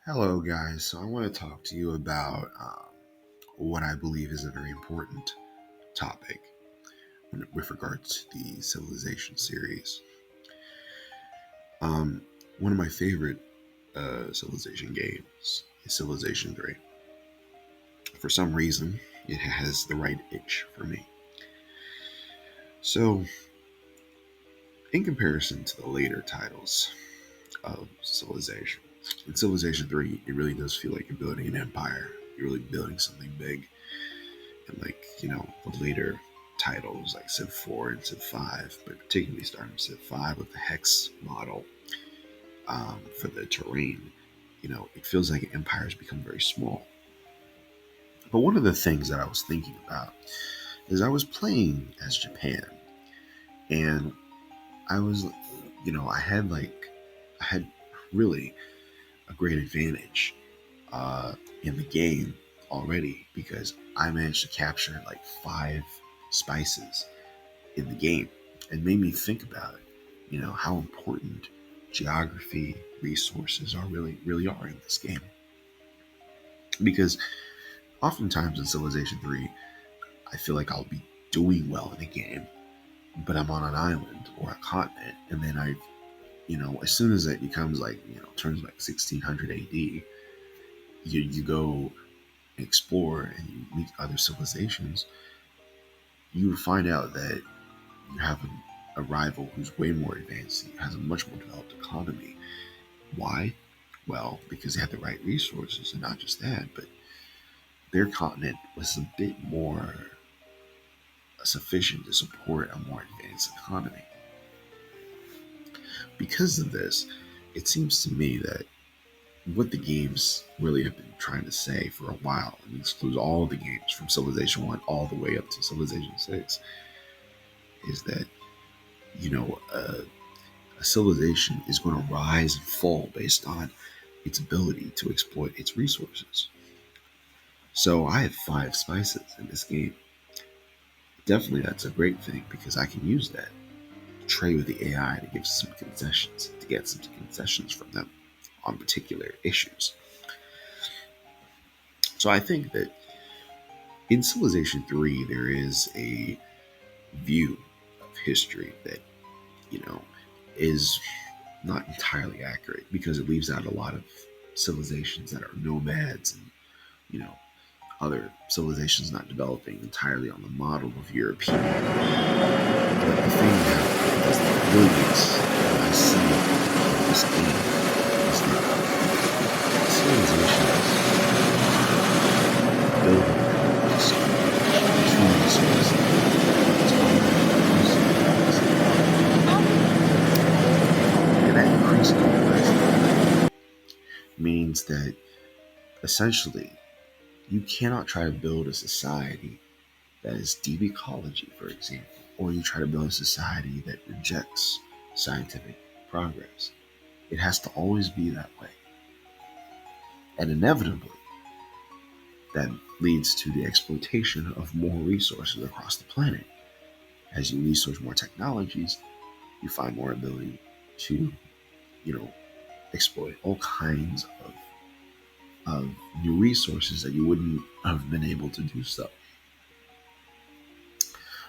Hello, guys. So I want to talk to you about what I believe is a very important topic with regards to the Civilization series. Um, One of my favorite Civilization games is Civilization 3. For some reason, it has the right itch for me. So, in comparison to the later titles of Civilization, in Civilization 3, it really does feel like you're building an empire. You're really building something big. And the later titles like Civ 4 and Civ 5, but particularly starting with Civ 5 with the hex model for the terrain, it feels like empires become very small. But one of the things that I was thinking about is I was playing as Japan, and I was, I had really a great advantage in the game already because I managed to capture like 5 spices in the game and made me think about it, how important geography resources really are in this game. Because oftentimes in Civilization 3, I feel like I'll be doing well in a game, but I'm on an island or a continent, and then as soon as it becomes turns like 1600 AD, you go explore and you meet other civilizations, you find out that you have a rival who's way more advanced, has a much more developed economy. Why? Well, because they had the right resources, and not just that, but their continent was a bit more sufficient to support a more advanced economy. Because of this, it seems to me that what the games really have been trying to say for a while, and this includes all the games from Civilization 1 all the way up to Civilization 6, is that, you know, a civilization is going to rise and fall based on its ability to exploit its resources. So I have 5 spices in this game. Definitely that's a great thing because I can use that to trade with the AI to give some concessions, to get some concessions from them on particular issues. So I think that in Civilization 3, there is a view of history that, you know, is not entirely accurate because it leaves out a lot of civilizations that are nomads and, you know, other civilizations not developing entirely on the model of European. But the thing that is the brilliance that I see in this game is that civilizations building this two and that increased complexity means that essentially you cannot try to build a society that is deep ecology, for example, or you try to build a society that rejects scientific progress. It has to always be that way. And inevitably, that leads to the exploitation of more resources across the planet. As you research more technologies, you find more ability to, you know, exploit all kinds of new resources that you wouldn't have been able to do so.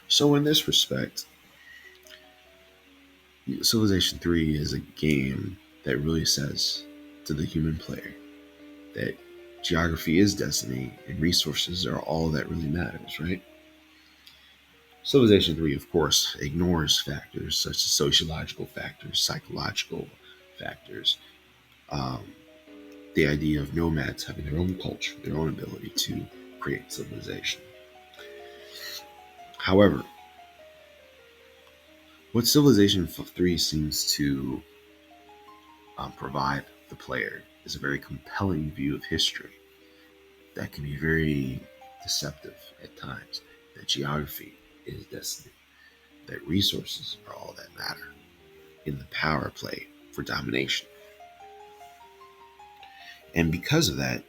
So in this respect, Civilization 3 is a game that really says to the human player that geography is destiny and resources are all that really matters, right? Civilization 3, of course, ignores factors such as sociological factors, psychological factors, um, the idea of nomads having their own culture, their own ability to create civilization. However, what Civilization 3 seems to provide the player is a very compelling view of history that can be very deceptive at times. That geography is destiny, that resources are all that matter in the power play for domination. And because of that,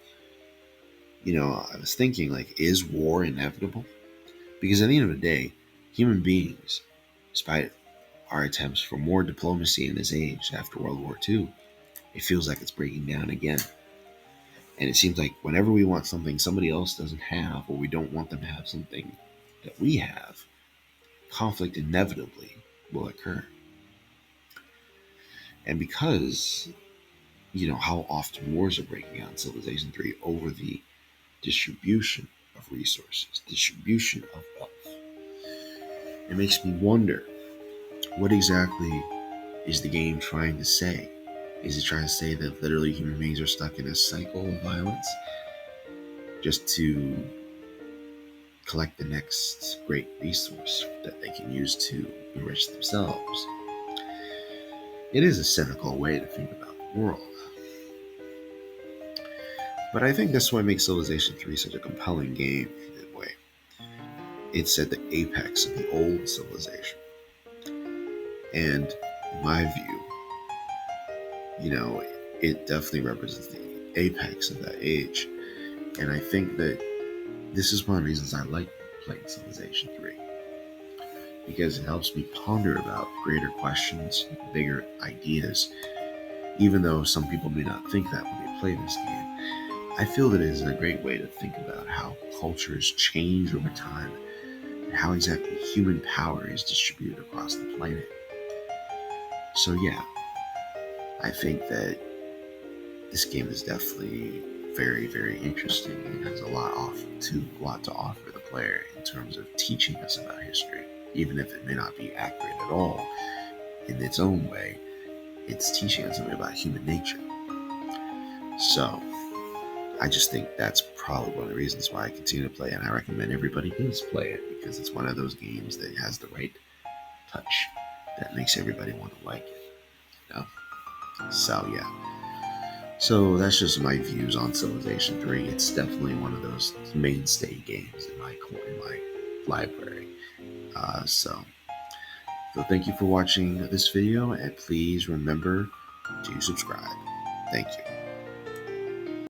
I was thinking, like, is war inevitable? Because at the end of the day, human beings, despite our attempts for more diplomacy in this age after World War II, it feels like it's breaking down again. And it seems like whenever we want something somebody else doesn't have, or we don't want them to have something that we have, conflict inevitably will occur. And because, how often wars are breaking out in Civilization 3 over the distribution of resources, distribution of wealth, it makes me wonder, what exactly is the game trying to say? Is it trying to say that literally human beings are stuck in a cycle of violence just to collect the next great resource that they can use to enrich themselves? It is a cynical way to think about the world. But I think that's what makes Civilization 3 such a compelling game in a way. It's at the apex of the old civilization. And in my view, it definitely represents the apex of that age. And I think that this is one of the reasons I like playing Civilization 3. Because it helps me ponder about greater questions, bigger ideas. Even though some people may not think that when they play this game, I feel that it is a great way to think about how cultures change over time and how exactly human power is distributed across the planet. So yeah, I think that this game is definitely very, very interesting and has a lot to offer the player in terms of teaching us about history, even if it may not be accurate at all. In its own way, it's teaching us something about human nature. So I just think that's probably one of the reasons why I continue to play it, and I recommend everybody does play it because it's one of those games that has the right touch that makes everybody want to like it. You know? So yeah. So that's just my views on Civilization 3. It's definitely one of those mainstay games in my library. So thank you for watching this video, and please remember to subscribe. Thank you.